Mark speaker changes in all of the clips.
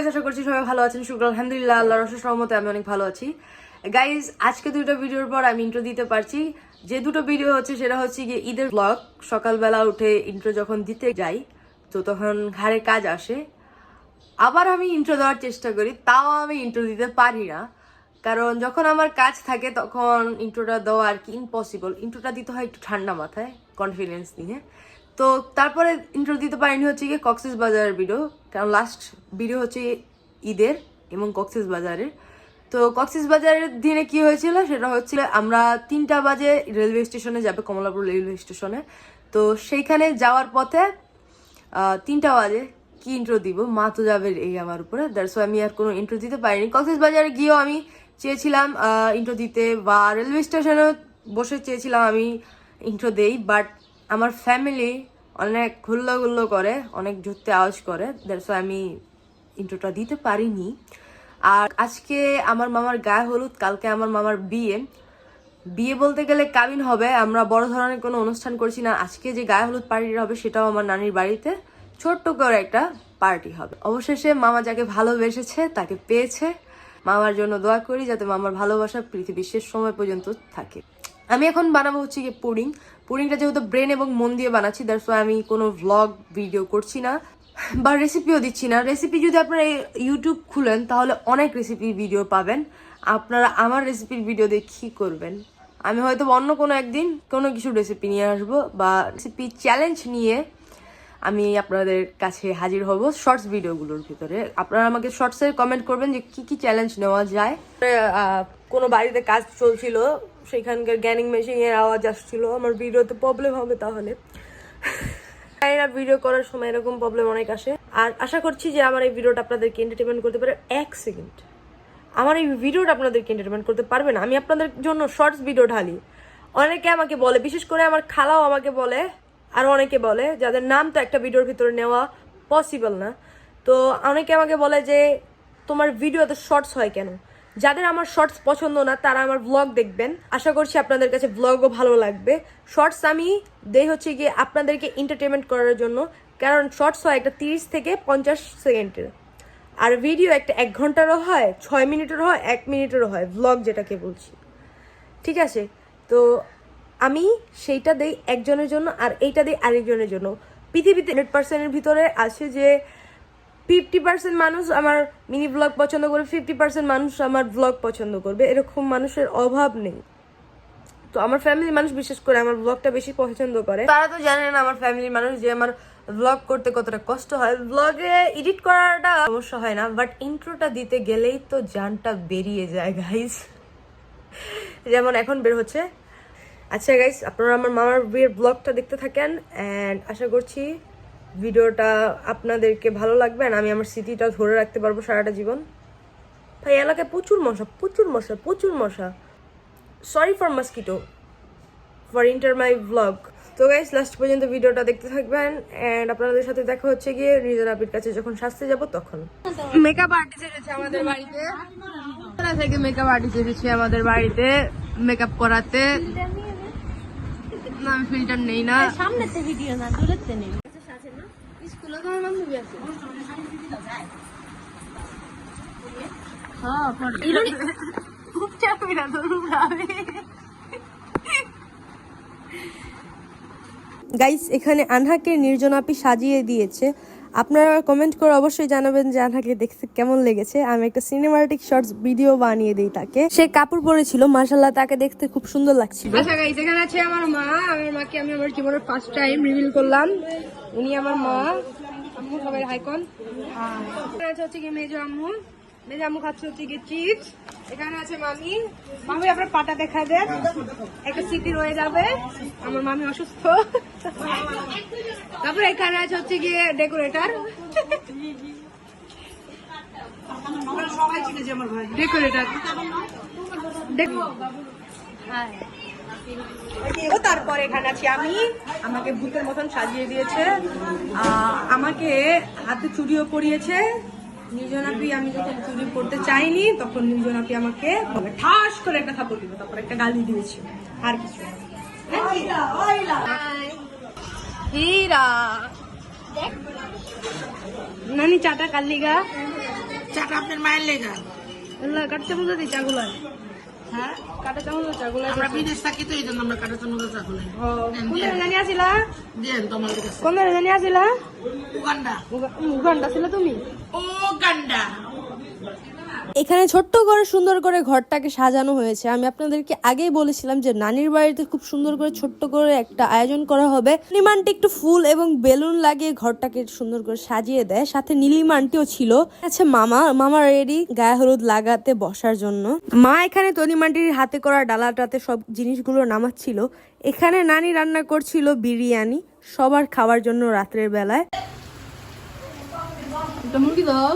Speaker 1: Guys, আশা করছি সবাই ভালো আছেন। শুক্র আলহামদুলিল্লাহ, আল্লাহর অশেষ রহমতে আমি অনেক ভালো আছি। গাইস, আজকে দুটো ভিডিওর পর আমি ইন্ট্রো দিতে পারছি। যে দুটো ভিডিও হচ্ছে সেটা হচ্ছে গিয়ে ঈদের ব্লগ। সকালবেলা উঠে ইন্ট্রো যখন দিতে যাই তো তখন ঘাড়ে কাজ আসে, আবার আমি ইন্ট্রো দেওয়ার চেষ্টা করি, তাও আমি ইন্ট্রো দিতে পারি না। কারণ যখন আমার কাজ থাকে তখন ইন্ট্রোটা দেওয়া আর কি ইম্পসিবল। ইন্ট্রোটা দিতে হয় একটু ঠান্ডা মাথায়, কনফিডেন্স নিয়ে। তো তারপরে ইন্ট্রো দিতে পারিনি হচ্ছে গিয়ে কক্সেস বাজারের ভিডিও, কারণ লাস্ট ভিডিও হচ্ছে ঈদের এবং কক্সেস বাজারের। তো কক্সেস বাজারের দিনে কি হয়েছিল সেটা হচ্ছিল, আমরা 3টা বাজে রেলওয়ে স্টেশনে যাবে, কমলাপুর রেলওয়ে স্টেশনে। তো সেইখানে যাওয়ার পথে 3টা বাজে কি ইন্ট্রো দিব, মা তো যাবে এই আমার উপরে, দ্যাটস ওয়াই আমি আর কোনো ইন্ট্রো দিতে পারিনি। কক্সেস বাজারে গিয়েও আমি চেয়েছিলাম ইন্ট্রো দিতে, বা রেলওয়ে স্টেশনেও বসে চেয়েছিলাম আমি ইন্ট্রো দেই, বাট আমার ফ্যামিলি অনেক হুল্লোগুল্লো করে, অনেক জোরতে আওয়াজ করে, দ্যাটস ওয়াই আমি ইন্ট্রোটা দিতে পারিনি। আর আজকে আমার মামার গায়ে হলুদ, কালকে আমার মামার বিয়ে। বিয়ে বলতে গেলে কাবিন হবে, আমরা বড় ধরনের কোনো অনুষ্ঠান করছি না। আজকে যে গায়ে হলুদ পার্টিটা হবে সেটাও আমার নানির বাড়িতে ছোট্ট করে একটা পার্টি হবে। অবশেষে মামা যাকে ভালোবেসেছে তাকে পেয়েছে। মামার জন্য দোয়া করি যাতে মামার ভালোবাসা পৃথিবীর শেষ সময় পর্যন্ত থাকে। আমি এখন বানাবো হচ্ছে গিয়ে পুডিংটা যেহেতু ব্রেন এবং মন দিয়ে বানাচ্ছি, দ্যাটস ওয়াই আমি কোনো ভ্লগ ভিডিও করছি না বা রেসিপিও দিচ্ছি না। রেসিপি যদি আপনারা ইউটিউব খুলেন তাহলে অনেক রেসিপি ভিডিও পাবেন। আপনারা আমার রেসিপির ভিডিও দিয়ে কি করবেন? আমি হয়তো অন্য কোনো একদিন কোনো কিছু রেসিপি নিয়ে আসবো, বা রেসিপি চ্যালেঞ্জ নিয়ে আমি আপনাদের কাছে হাজির হব শর্টস ভিডিওগুলোর ভিতরে। আপনারা আমাকে শর্টসে কমেন্ট করবেন যে কি কি চ্যালেঞ্জ নেওয়া যায়। কোনো বাড়িতে কাজ চলছিল, সেখানকার গ্যানিং মেশিনের আওয়াজ আসছিল, আমার ভিডিওতে প্রবলেম হবে তাহলে। ভিডিও করার সময় এরকম প্রবলেম অনেক আসে। আর আশা করছি যে আমার এই ভিডিওটা আপনাদেরকে এন্টারটেনমেন্ট করতে পারে। 1 সেকেন্ড আমার এই ভিডিওটা আপনাদেরকে এন্টারটেনমেন্ট করতে পারবে না, আমি আপনাদের জন্য শর্টস ভিডিও ঢালি। অনেকে আমাকে বলে, বিশেষ করে আমার খালাও আমাকে বলে, আর অনেকে বলে যাদের নাম তো একটা ভিডিওর ভিতরে নেওয়া পসিবল না, তো অনেকে আমাকে বলে যে তোমার ভিডিওতে শর্টস হয় কেন? যাদের আমার শর্টস পছন্দ না তারা আমার ব্লগ দেখবেন। আশা করছি আপনাদের কাছে ব্লগও ভালো লাগবে। শর্টস আমি দেই হচ্ছে গিয়ে আপনাদেরকে এন্টারটেনমেন্ট করার জন্য, কারণ শর্টস হয় একটা 30 থেকে 50 সেকেন্ডের, আর ভিডিও একটা 1 ঘন্টারও হয়, 6 মিনিটেরও হয়, 1 মিনিটেরও হয়, ব্লগ যেটাকে বলছি। ঠিক আছে, তো আমি সেইটা দেই একজনের জন্য আর এইটা দেই আরেকজনের জন্য। পৃথিবীতে 100%-এর ভিতরে আছে যে 50% মানুষ আমার মিনি ব্লগ পছন্দ করবে, 50% মানুষ আমার ব্লগ পছন্দ করবে, এরকম মানুষের অভাব নেই। তো আমার ফ্যামিলির মানুষ বিশেষ করে আমার ব্লগটা বেশি পছন্দ করে। তারা তো জানে না আমার ফ্যামিলির মানুষ যে আমার ব্লগ করতে কতটা কষ্ট হয়। ব্লগে এডিট করাটা সমস্যা হয় না, বাট ইন্ট্রোটা দিতে গেলেই তো জানটা বেরিয়ে যায় গাইস, যেমন এখন বের হচ্ছে। আচ্ছা গাইস, আপনারা আমার মামার বিয়ের ব্লগটা দেখতে থাকেন, অ্যান্ড আশা করছি ভিডিওটা আপনাদেরকে ভালো লাগবে, আর আমি আমার স্মৃতিটা ধরে রাখতে পারবো সারাটা জীবন। ভাই এলাকায় প্রচুর মশা, প্রচুর মশা, প্রচুর মশা। Sorry for mosquito for inter my blog. তো গাইস, লাস্ট পর্যন্ত ভিডিওটা দেখতে থাকবেন, অ্যান্ড আপনাদের সাথে দেখা হচ্ছে গিয়ে রিজন আপির কাছে যখন সাজতে যাব তখন। মেকআপ আর্টিস্ট এসেছে আমাদের বাড়িতে, থেকে মেকআপ আর্টিস্ট এসেছে আমাদের বাড়িতে মেকআপ করাতে। না, আমি ফিল্টার নেই না,
Speaker 2: সামনেতে ভিডিও না, দূরেতে নেই।
Speaker 1: স্কুলে তো আমার বান্ধবী আছে। গাইস, এখানে আনহাকে নির্জন আপি সাজিয়ে দিয়েছে। আপনারা কমেন্ট করে অবশ্যই জানাবেন যে আনহাকে দেখতে কেমন লেগেছে। আমি একটা সিনেমাটিক শর্টস ভিডিও বানিয়ে দিই তাকে। সে কাপড় পরেছিল, মাশাআল্লাহ তাকে দেখতে খুব সুন্দর লাগছিল। আচ্ছা গাইস, এখানে আছে আমার মা। আমার মাকে আমি আমার জীবনের ফার্স্ট টাইম রিভিল করলাম, উনি আমার মা। আম্মু সবাই হাইকন। এখানে আছে হচ্ছে কি মেজো আম্মু, মেজো আম্মু খাচ্ছে হচ্ছে কি চিপস। এখানে আছে মামি। মামি আপনার পাটা দেখা দেন, একটা স্মৃতি রয়ে যাবে, আমার মামি অসুস্থ। তারপরে এখানে আছে হচ্ছে গিয়ে ডেকোরেটর, ডেকোরেটর। তারপর এখানে আছি আমি, আমাকে ভূতের মতন সাজিয়ে দিয়েছে, আমাকে হাতে চুড়িও পরিয়েছে। নির্জন আপি আমি যখন চুরি করতে চাইনি তখন নির্জন আপি আমাকে ঠাস করে একটা থাপ্পড় দিল, তারপর একটা গালি দিয়েছে, আর কিছু। হীরা নানি চাটা কাল্লিগা
Speaker 3: চাটা আপনার মায়ের লেগা।
Speaker 1: কাটা চামচ দিই চাগুলা।
Speaker 3: হ্যাঁ,
Speaker 1: কাটা চামচ চাগুলা।
Speaker 3: আমরা বিদেশ থাকি তো এই জন্য আমরা কাটা চামচ চা খুলাই।
Speaker 1: কোন জানি আসিলা?
Speaker 3: দেন তোমার কাছে।
Speaker 1: কোন জানি আসিলা?
Speaker 3: উগান্ডা।
Speaker 1: উগান্ডা ছিল তুমি?
Speaker 3: উগান্ডা।
Speaker 1: এখানে ছোট্ট করে সুন্দর করে ঘরটাকে সাজানো হয়েছে। আমি আপনাদেরকে আগেই বলেছিলাম যে নানির বাড়িতে খুব সুন্দর করে ছোট্ট করে একটা আয়োজন করা হবে। নীলিমানটি একটু ফুল এবং বেলুন লাগিয়ে ঘরটাকে সুন্দর করে সাজিয়ে দেয়, সাথে নীলিমানটিও ছিল। আচ্ছা, মামা রেডি গায়ে হলুদ লাগাতে বসার জন্য। মা এখানে তনিমানটির হাতে করা ডালাটাতে সব জিনিসগুলো নামাচ্ছিল। এখানে নানি রান্না করছিল বিরিয়ানি সবার খাওয়ার জন্য রাত্রের বেলায়। মুরগি দাও।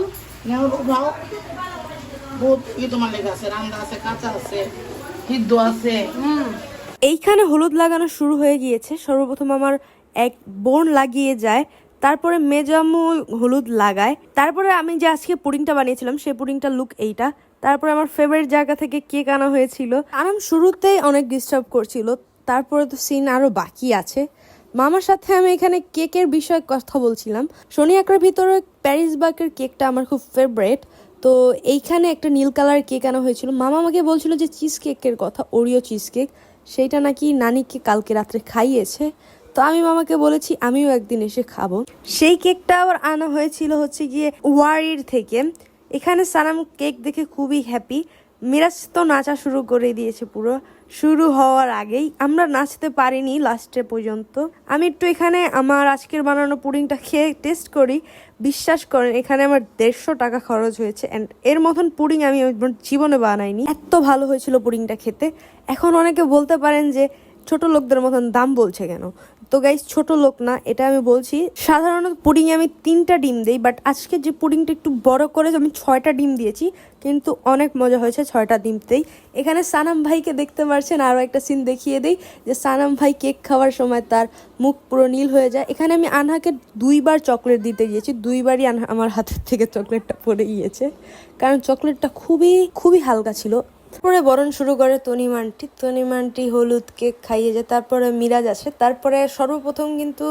Speaker 3: বহুত তোমার লেগে আছে, রান্না আছে, কাঁচা আছে, সিদ্ধ আছে।
Speaker 1: এইখানে হলুদ লাগানো শুরু হয়ে গিয়েছে। সর্বপ্রথম আমার এক বোন লাগিয়ে যায়, তারপরে মেজামু হলুদ লাগায়, তারপরে আমি যে আজকে পুডিংটা বানিয়েছিলাম সেই পুডিংটার লুক এইটা। তারপরে আমার ফেভারিট জায়গা থেকে কেক আনা হয়েছিল। আনাম শুরুতেই অনেক ডিস্টার্ব করছিল, তারপরে তো সিন আরো বাকি আছে। মামার সাথে আমি এখানে কেকের বিষয়ে কথা বলছিলাম। শনি একটার ভিতরে প্যারিস বার্গের কেকটা আমার খুব ফেভারিট। তো এইখানে একটা নীল কালার কেক আনা হয়েছিল। মামা আমাকে বলছিল যে চিজ কেকের কথা, ওরিও চিজ কেক, সেইটা নাকি নানিকে কালকে রাত্রে খাইয়েছে। তো আমি মামাকে বলেছি আমিও একদিন এসে খাবো। সেই কেকটা আবার আনা হয়েছিল হচ্ছে গিয়ে ওয়ারির থেকে। এখানে সানাম কেক দেখে খুবই হ্যাপি। মিরাজ তো নাচা শুরু করে দিয়েছে পুরো শুরু হওয়ার আগেই। আমরা নাচতে পারিনি লাস্টে পর্যন্ত। আমি একটু এখানে আমার আজকের বানানো পুডিংটা খেয়ে টেস্ট করি। বিশ্বাস করেন এখানে আমার 150 টাকা খরচ হয়েছে, অ্যান্ড এর মতন পুডিং আমি জীবনে বানাইনি। এত ভালো হয়েছিল পুডিংটা খেতে। এখন অনেকে বলতে পারেন যে ছোট লোকদের মতন দাম বলছে কেন। তো গাইস, ছোট লোক না, এটা আমি বলছি। সাধারণত পুডিংয়ে আমি 3টা ডিম দিই, বাট আজকে যে পুডিংটা একটু বড় করে আমি 6টা ডিম দিয়েছি, কিন্তু অনেক মজা হয়েছে 6টা ডিমতেই। এখানে সানাম ভাইকে দেখতে পাচ্ছেন। আরও একটা সিন দেখিয়ে দিই যে সানাম ভাই কেক খাওয়ার সময় তার মুখ পুরো নীল হয়ে যায়। এখানে আমি আনহাকে 2বার চকলেট দিতে গিয়েছি, 2বারই আমার হাতের থেকে চকলেটটা পড়ে গিয়েছে, কারণ চকলেটটা খুবই খুবই হালকা ছিল। তারপরে বরণ শুরু করে তনিমানটি হলুদ কেক খাইয়ে যায়। তারপরে মিরাজ আসে। তারপরে সর্বপ্রথম কিন্তু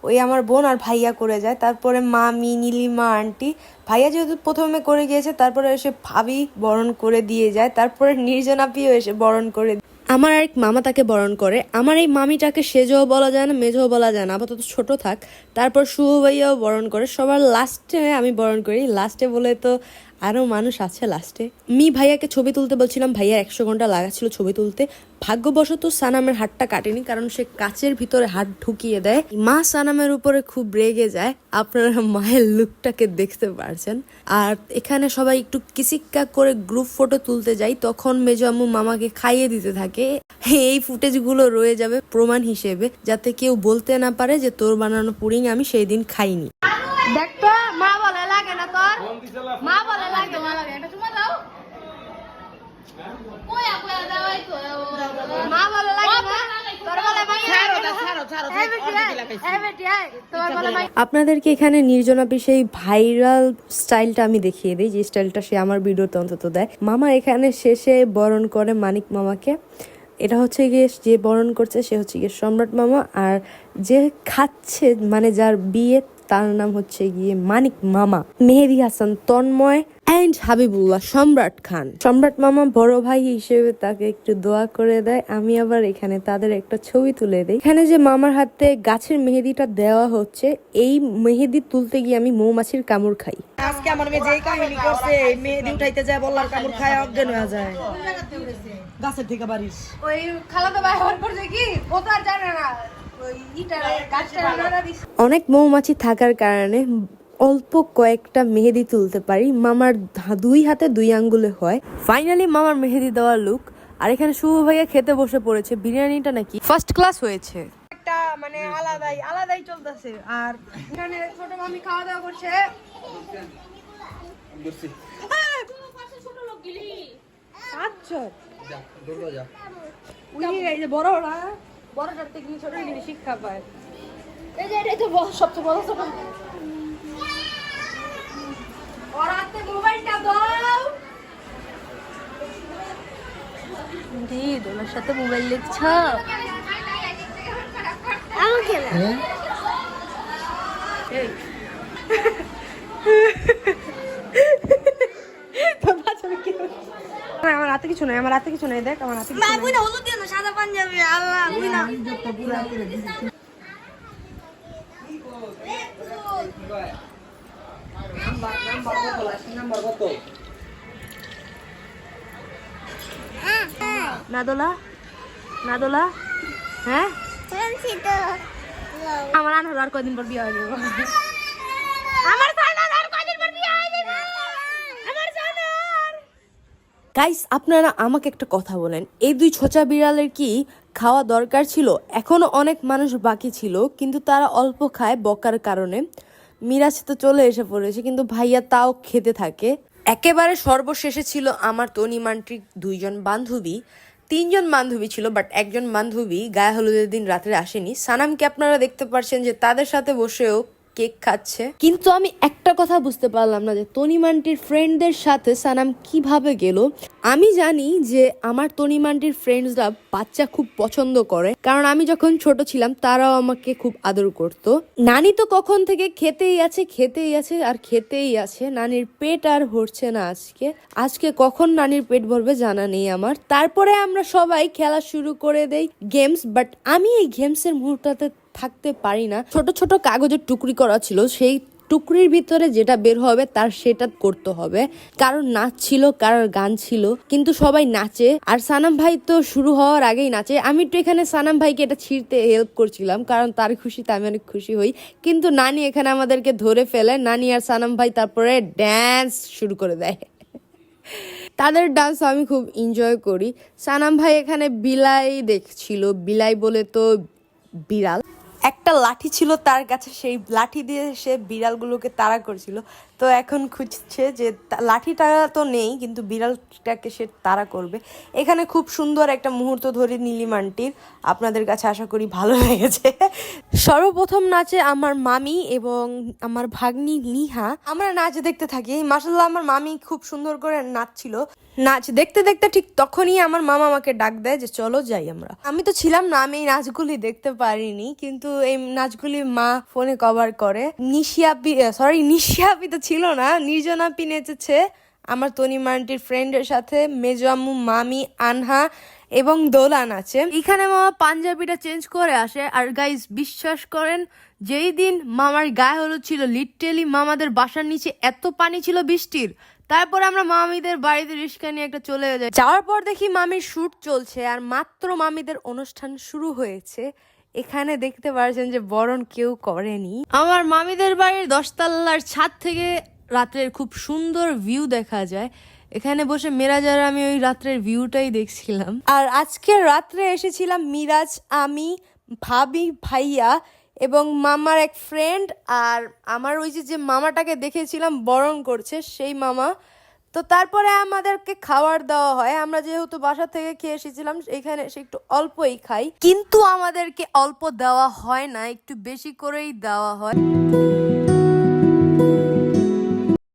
Speaker 1: ওই আমার বোন আর ভাইয়া করে যায়। তারপরে মামি, নীলিমা, আন্টি। ভাইয়া যেহেতু প্রথমে করে গিয়েছে, তারপরে এসে ভাবি বরণ করে দিয়ে যায়। তারপরে নির্জনাপিও এসে বরণ করে। আমার এক মামা তাকে বরণ করে। আমার এই মামিটাকে সেজও বলা যায় না, মেজও বলা যায় না, আপাতত ছোট থাক। তারপর শুভ ভাইয়াও বরণ করে। সবার লাস্টে আমি বরণ করি। লাস্টে বলে তো আরও মানুষ আছে লাস্টে। ভাইয়াকে ছবি তুলতে বলছিলাম, ভাইয়া 100 ঘন্টা লাগাচ্ছিল ছবি তুলতে। ভাগ্যবশত সানামের হাতটা কাটেনি, কারণ সে কাচের ভিতরে হাত ঢুকিয়ে দেয়। মা সানামের উপরে খুব রেগে যায়। আপনারা মায়ের লুকটাকে দেখতে পারছেন। আর এখানে সবাই একটু কিসিক্কা করে গ্রুপ ফটো তুলতে যাই, তখন মেজো আম্মু মামাকে খাইয়ে দিতে থাকে। এই ফুটেজগুলো রয়ে যাবে প্রমাণ হিসেবে, যাতে কেউ বলতে না পারে যে তোর বানানো পুডিং আমি সেই দিন খাইনি।
Speaker 2: দেখতো মা বলে লাগে না তোর, মা বলে লাগে, মা লাগে এটা চুমা দাও। কোয়া কোয়া দাওই তো মা বলে লাগে না তোর বলে ভাই। ছাড়ো এই বেটি তোর বলে ভাই।
Speaker 1: আপনাদেরকে এখানে নির্জনাপি সেই ভাইরাল স্টাইলটা আমি দেখিয়ে দিই, যে স্টাইলটা সে আমার ভিডিওতে অন্তত দেয়। মামা এখানে শেষে বরণ করে মানিক মামাকে। এটা হচ্ছে গিয়ে যে বরণ করছে সে হচ্ছে গিয়ে সম্রাট মামা, আর যে খাচ্ছে মানে যার বিয়ে তার নাম হচ্ছে গিয়ে মানিক মামা। মেহেদি হাসান, তন্ময় অ্যান্ড হাবিবুল্লাহ, সম্রাট খান। সম্রাট মামা বড় ভাই হিসেবে তাকে একটু দোয়া করে দেয়। আমি আবার এখানে তাদের একটা ছবি তুলে দিই। এখানে যে মামার হাতে গাছের মেহেদিটা দেওয়া হচ্ছে, এই মেহেদি তুলতে গিয়ে আমি মৌমাছির কামড় খাই।
Speaker 3: আজকে আমার মেয়ে যেই কাহিনী করছে, মেহেদি উঠাইতে যায় বললার কামড় খায় অজ্ঞান হয়ে যায় গাছের থেকে বাড়িস।
Speaker 2: ওই খালাতো ভাই হল পড়ছে কি ও তো আর জানে না ওই ইটা গাছটা নাড়া দিছে।
Speaker 1: অনেক মৌমাছি থাকার কারণে অল্প কয়েকটা মেহেদি তুলতে পারি। মামার 2 হাতে 2 আঙ্গুলে হয়। ফাইনালি মামার মেহেদি দেওয়ার লুক। আর এখানে শুভ ভাইয়া খেতে বসে পড়েছে। বিরিয়ানিটা নাকি ফার্স্ট ক্লাস হয়েছে।
Speaker 2: একটা মানে আলাদাই চলতেছে। আর এখানে ছোট মামি খাওয়া দাওয়া করছে। আচ্ছা যা দৌড় যা ওই যে বড়টার থেকে ছোট জিনিস শিক্ষা পায়। এই যে এটাই তো সবচেয়ে বড় ছোট। ওর হাতে মোবাইলটা দাও।
Speaker 1: দিদি ওনার সাথে মোবাইল লিখছ
Speaker 2: আমাকে না নাই, আমার হাতে কিছু নাই, দেখ আমার হাতে কিছু নাই।
Speaker 3: বুইনা হলুদ দিয়ে না সাদা পাঞ্জাবি আল্লাহ বুইনা
Speaker 2: নাদোলা নাদোলা হ্যাঁ আমার আনহর আর কয়দিন পর বিয়ে হয়ে যাবে। আমার জানার আর কয়দিন পর বিয়ে হয়ে যাবে। আমার জানার
Speaker 1: গাইস আপনারা আমাকে একটা কথা বলেন, এই দুই ছোচা বিড়ালের কি খাওয়া দরকার ছিল? এখনো অনেক মানুষ বাকি ছিল, কিন্তু তারা অল্প খায় বকার কারণে। মিরাজ তো চলে এসে পড়েছে, কিন্তু ভাইয়া তাও খেতে থাকে। একেবারে সর্বশেষে ছিল আমার তনিমান্ত্রিক দুইজন বান্ধবী, তিনজন বান্ধবী ছিল, বাট একজন বান্ধবী গায়ে হলুদের দিন রাত্রে আসেনি। সানামকে আপনারা দেখতে পাচ্ছেন যে তাদের সাথে বসেও কেক খাচ্ছে। কিন্তু আমি একটা কথা বুঝতে পারলাম না যে তনিমান্টির ফ্রেন্ডদের সাথে সানাম কিভাবে গেল। আমি জানি যে আমার তনিমান্টির ফ্রেন্ডসরা বাচ্চা খুব পছন্দ করে, কারণ আমি যখন ছোট ছিলাম তারাও আমাকে খুব আদর করত। নানি তো কখন থেকে খেতেই আছে আর খেতেই আছে। নানির পেট আর ভরছে না আজকে কখন নানির পেট ভরবে জানা নেই আমার। তারপরে আমরা সবাই খেলা শুরু করে দেই গেমস, বাট আমি এই গেমসের মুহূর্ততে থাকতে পারি না। ছোট ছোট কাগজের টুকরি করা ছিল, সেই টুকরির ভিতরে যেটা বের হবে তার সেটা করতে হবে। কারোর নাচ ছিল, কারোর গান ছিল, কিন্তু সবাই নাচে। আর সানাম ভাই তো শুরু হওয়ার আগেই নাচে। আমি একটু এখানে সানাম ভাইকে এটা ছিঁড়তে হেল্প করছিলাম, কারণ তার খুশিতে আমি অনেক খুশি হই। কিন্তু নানি এখানে আমাদেরকে ধরে ফেলে। নানি আর সানাম ভাই তারপরে ড্যান্স শুরু করে দেয়। তাদের ডান্স আমি খুব এনজয় করি। সানাম ভাই এখানে বিলাই দেখছিল, বিলাই বলে তো বিড়াল। একটা লাঠি ছিল তার কাছে, সেই লাঠি দিয়ে সে বিড়ালগুলোকে তাড়া করছিল। তো এখন খুঁজছে যে লাঠিটা তো নেই, কিন্তু বিড়ালটাকে সে তাড়া করবে। এখানে খুব সুন্দর একটা মুহূর্ত ধরে নীলিমান্টির, আপনাদের কাছে আশা করি ভালো লেগেছে। সর্বপ্রথম নাচে আমার মামি এবং আমার ভাগ্নি নিহা। আমরা নাচ দেখতে থাকি। মাশাআল্লাহ আমার মামি খুব সুন্দর করে নাচছিল। নাচ দেখতে দেখতে ঠিক তখনই আমার মামা আমাকে ডাক দেয় যে চলো যাই আমরা। আমি তো ছিলাম না, আমি এই নাচগুলি দেখতে পারিনি, কিন্তু এই নাচগুলি মা ফোনে কভার করে। নিশিয়াপি তো ছিল না, নির্জনাপি নেচেছে আমার তনিমান্টির ফ্রেন্ডের সাথে। মেজো আম্মু, মামি, আনহা এবং দোলান আছে। এখানে মামা পাঞ্জাবিটা চেঞ্জ করে আসে। আর গাইস বিশ্বাস করেন, যেই দিন মামার গায়ে হলুদ ছিল, লিটারেলি মামাদের বাসার নিচে এত পানি ছিল বৃষ্টির। তারপর আমরা মামিদের বাড়িতে রিস্কা নিয়ে একটা চলে যাই। যাওয়ার পর দেখি মামির শুট চলছে, আর মাত্র মামিদের অনুষ্ঠান শুরু হয়েছে। এখানে দেখতে পাচ্ছেন যে বরণ কেউ করেনি। আমার মামিদের বাড়ির 10 তলার ছাদ থেকে রাত্রের খুব সুন্দর ভিউ দেখা যায়। এখানে বসে মিরাজ আর আমি ওই রাত্রের ভিউটাই দেখছিলাম। আর আজকের রাত্রে এসেছিলাম মিরাজ, আমি, ভাবি, ভাইয়া এবং মামার এক ফ্রেন্ড। আর আমার ওই যে মামাটাকে দেখেছিলাম বরণ করছে, সেই মামা। তো তারপরে আমাদেরকে খাবার দেওয়া হয়। আমরা যেহেতু বাসা থেকে খেয়ে এসেছিলাম, এখানে এসে একটু অল্পই খাই, কিন্তু আমাদেরকে অল্প দেওয়া হয় না, একটু বেশি করেই দেওয়া হয়।